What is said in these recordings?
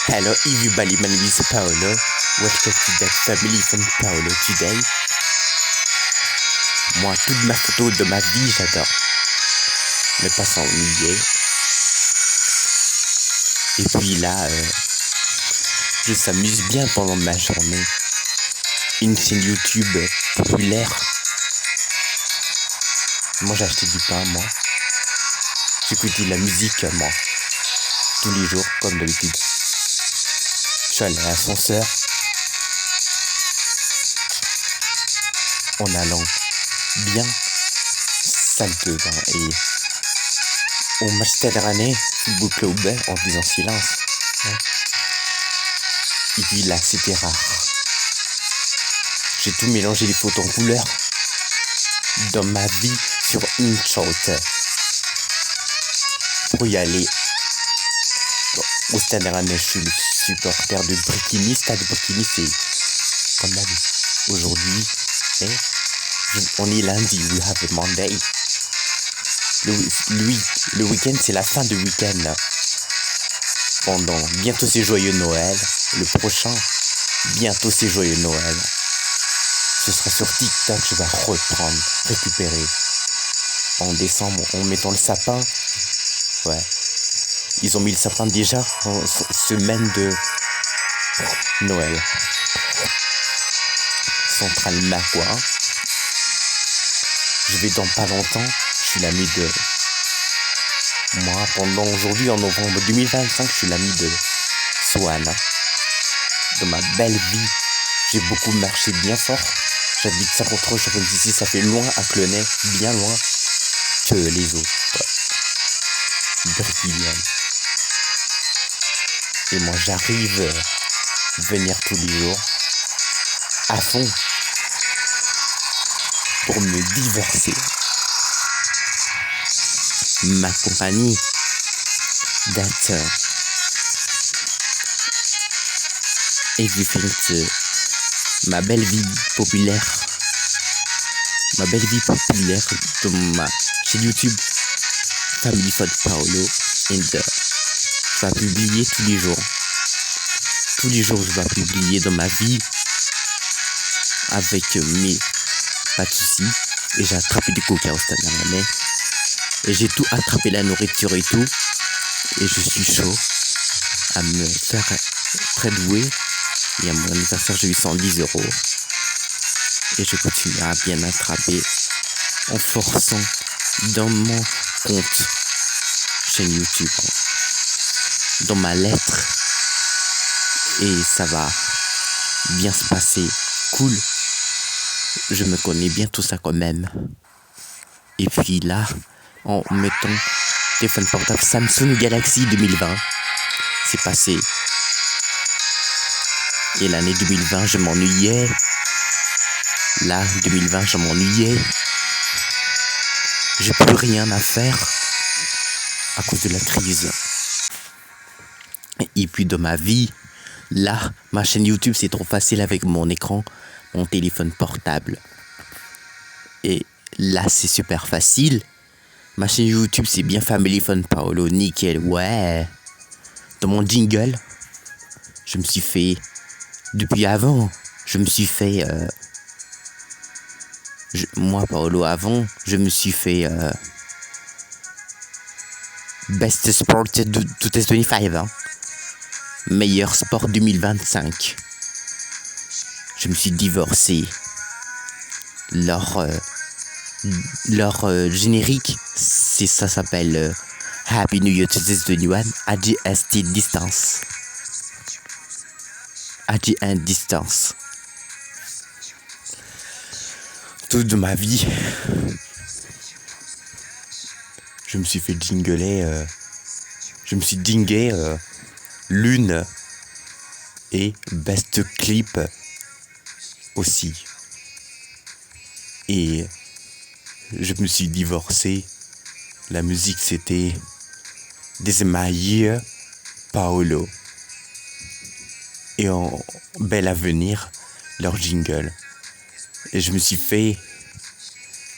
Hello everybody, my name is Paolo. Welcome to that family from Paolo today. Moi, toute ma photo de ma vie, j'adore. Ne pas s'ennuyer. Et puis là, je s'amuse bien pendant ma journée. Une chaîne YouTube populaire. Moi, j'ai acheté du pain, moi. J'écoutais de la musique, moi. Tous les jours, comme d'habitude. Je suis allé à l'ascenseur. En allant bien salteux. Et on m'achetait dernier football club en disant silence. Et puis là, c'était rare. J'ai tout mélangé les photos en couleur dans ma vie sur une shot pour y aller. Au Stade Rennais, je suis le supporter de Brétigny. Stade Brétigny, c'est comme la vie. Aujourd'hui, on est lundi, we have a Monday. Le week-end, c'est la fin de week-end. Bientôt c'est joyeux Noël. Le prochain, bientôt c'est joyeux Noël. Ce sera sur TikTok, je vais récupérer. En décembre, en mettant le sapin. Ouais. Ils ont mis le sapin déjà en semaine de Noël. Centralement, quoi. Je vais dans pas longtemps. Je suis l'ami de... Moi, pendant aujourd'hui, en novembre 2025, je suis l'ami de Swan. Dans ma belle vie, j'ai beaucoup marché bien fort. J'habite 53, je suis ici, ça fait loin à Clenay, bien loin que les autres. Brésiliens. Et moi, j'arrive à venir tous les jours à fond pour me diverser. Ma compagnie that everything ma belle vie populaire de ma chaîne YouTube Family Fun Paolo and je vais publier tous les jours je vais publier dans ma vie avec mes pas de soucis. Et j'ai attrapé du coca au Stade Rennais. Et j'ai tout attrapé, la nourriture et tout. Et je suis chaud à me faire très doué. Et à mon anniversaire, j'ai eu 110 €. Et je continue à bien attraper en forçant dans mon compte chaîne YouTube, dans ma lettre. Et ça va bien se passer. Cool. Je me connais bien tout ça quand même. Et puis là, en mettant téléphone portable Samsung Galaxy 2020, c'est passé. Et l'année 2020, je m'ennuyais. Là, 2020, je m'ennuyais. J'ai plus rien à faire à cause de la crise. Et puis dans ma vie, là, ma chaîne YouTube, c'est trop facile avec mon écran, mon téléphone portable. Et là, c'est super facile. Ma chaîne YouTube, c'est bien Family Fun Paolo, nickel, ouais. Dans mon jingle, je me suis fait... Depuis avant, je me suis fait... moi, Paolo, avant, je me suis fait... Best Sport 2025, hein. Meilleur sport 2025. Je me suis divorcé. Leur générique, ça s'appelle Happy New Year 2021 AGST Distance. AGN Distance. Toute ma vie, je me suis fait jingler. Je me suis jingué Lune et Best Clip aussi. Et je me suis divorcé. La musique, c'était This is my year, Paolo. Et en bel avenir, leur jingle. Et je me suis fait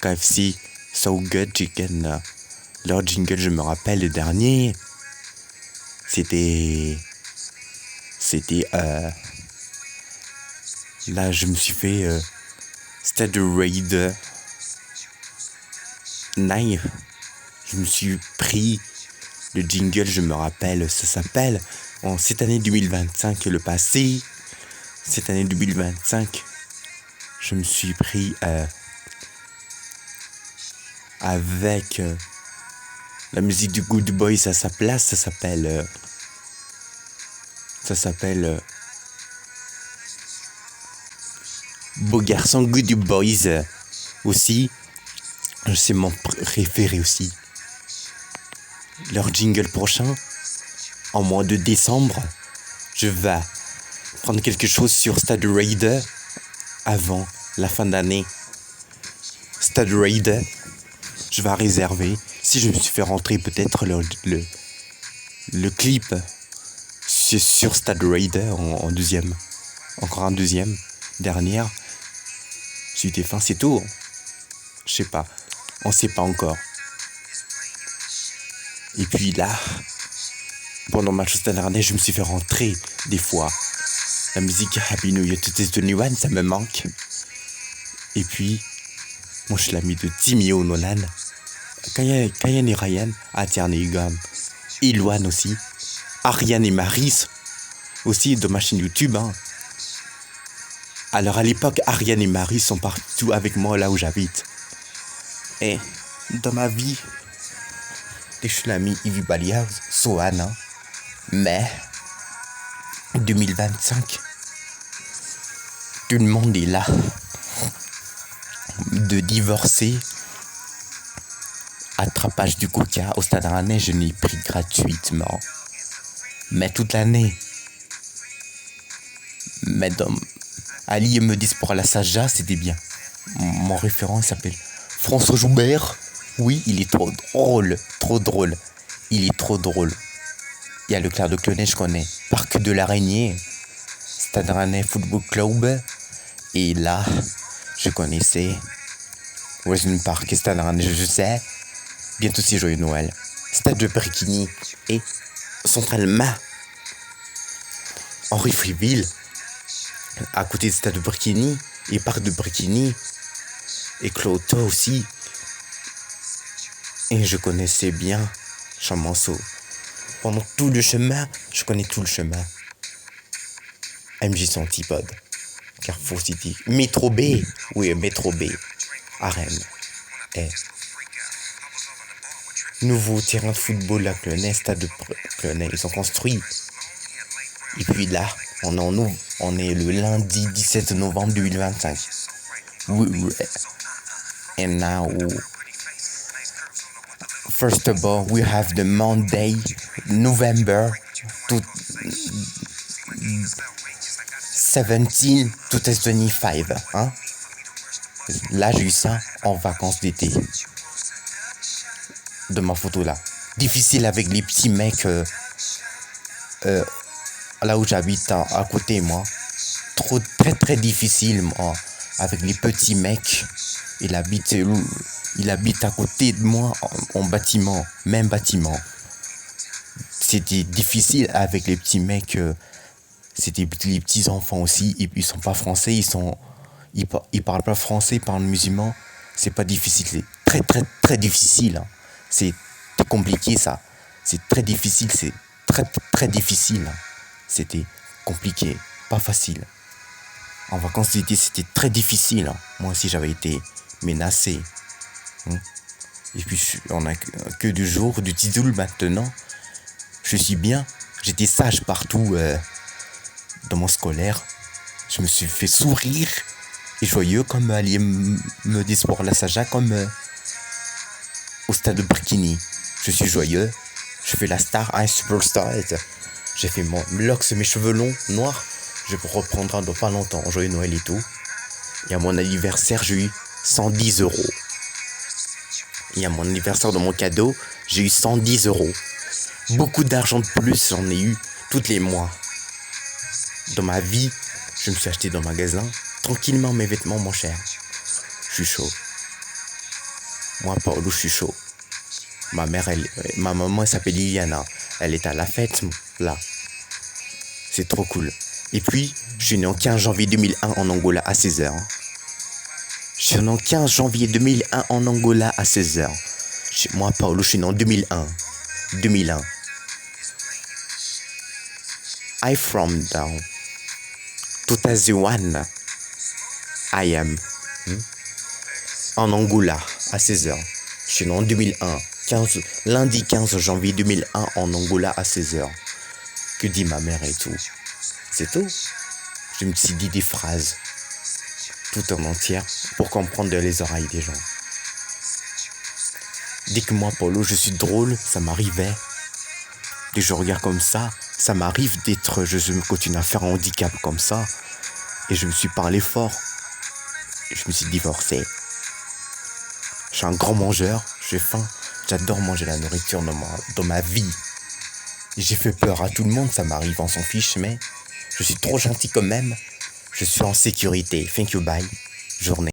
KFC So Good Chicken. Leur jingle, je me rappelle, le dernier, c'était C'était là je me suis fait Stade Raider 9. Je me suis pris le jingle, je me rappelle, ça s'appelle en cette année 2025 le passé. Cette année 2025, je me suis pris avec la musique du Good Boys à sa place. Ça s'appelle Beau Garçon Good Boys aussi. C'est mon préféré aussi. Leur jingle prochain, en mois de décembre, je vais prendre quelque chose sur Stade Raider avant la fin d'année. Stade Raider, je vais réserver. Si je me suis fait rentrer peut-être le clip sur Stade Raider en deuxième. Encore un deuxième. Dernière. C'était fin, c'est tout. Je sais pas. On sait pas encore. Et puis là, pendant ma chose dernière, je me suis fait rentrer des fois. La musique Happy New Year 2021, ça me manque. Et puis, moi je suis l'ami de Timio Nolan. Kayan et Ryan, Atiarne et Gam. Iloane aussi. Ariane et Maris aussi de ma chaîne YouTube. Hein. Alors à l'époque, Ariane et Maris sont partout avec moi là où j'habite. Et dans ma vie, je suis l'ami Ivy Baliaz, Sohan. Hein. Mais 2025, tout le monde est là. De divorcer, attrapage du coca au Stade Rennais, je l'ai pris gratuitement. Mais toute l'année. Mais Ali me dit pour la Saja, c'était bien. Mon référent il s'appelle François Joubert. Oui, il est trop drôle. Il est trop drôle. Il y a le Clair de Clonay, je connais. Parc de l'Araignée, Stade Rennais Football Club. Et là, je connaissais Western Park et Stade Rennais, je sais. Bientôt c'est Joyeux Noël. Stade de Brikini et Centralement Henri Friville. À côté du Stade de Brikini et Parc de Brikini. Et Cloto aussi. Et je connaissais bien Chamanceau. Pendant tout le chemin, je connais tout le chemin. MJ Antipode, Carrefour City, Métro B, oui, Métro B, à Rennes. Et nouveau terrain de football à Clonay, Stade de Clonay, ils sont construits. Et puis là, on est le lundi 17 novembre 2025. Oui. And now, first of all, we have the Monday, November 17, 2025. Hein? Là, j'ai eu ça en vacances d'été. De ma photo là. Difficile avec les petits mecs là où j'habite, à côté, moi. Très difficile, moi. Avec les petits mecs. Il habite à côté de moi en bâtiment, même bâtiment. C'était difficile avec les petits mecs. C'était les petits enfants aussi. Ils sont pas français, ils parlent pas français, ils parlent musulman. C'est pas difficile, c'est très difficile. Hein. C'est compliqué ça. C'est très difficile, c'est très difficile. Hein. C'était compliqué, pas facile. En vacances d'été, c'était très difficile. Hein. Moi aussi, j'avais été menacé. Et puis on a que du jour, du tidoul maintenant. Je suis bien. J'étais sage partout dans mon scolaire. Je me suis fait sourire et joyeux comme Ali me dit pour la Saja, comme au Stade de Brikini. Je suis joyeux. Je fais la star, un superstar. J'ai fait mon locks, mes cheveux longs, noirs. Je vais reprendre dans pas longtemps. Joyeux Noël et tout. Et à mon anniversaire, j'ai eu 110 €. Et à mon anniversaire, dans mon cadeau, j'ai eu 110 €. Beaucoup d'argent de plus, j'en ai eu tous les mois. Dans ma vie, je me suis acheté dans le magasin, tranquillement mes vêtements, mon cher. Je suis chaud. Moi, Paolo, je suis chaud. Ma maman, elle s'appelle Liliana. Elle est à la fête, là. C'est trop cool. Et puis, je suis né en 15 janvier 2001 en Angola à 16h. Je suis né en 15 janvier 2001 en Angola à 16h. Moi, Paolo, je suis né en 2001. 2001. I from down 2001. I am en Angola à 16h. Je suis né en 2001. Lundi 15 janvier 2001 en Angola à 16h. Que dit ma mère et tout. C'est tout. Je me suis dit des phrases tout en entière pour comprendre les oreilles des gens. Dès que moi, Paolo, je suis drôle, ça m'arrivait. Dès que je regarde comme ça m'arrive d'être, je me continue à faire un handicap comme ça. Et je me suis parlé fort. Je me suis divorcé. Je suis un grand mangeur, j'ai faim. J'adore manger la nourriture dans ma vie. Et j'ai fait peur à tout le monde, ça m'arrive, on s'en fiche, mais je suis trop gentil quand même. Je suis en sécurité. Thank you, bye. Journée.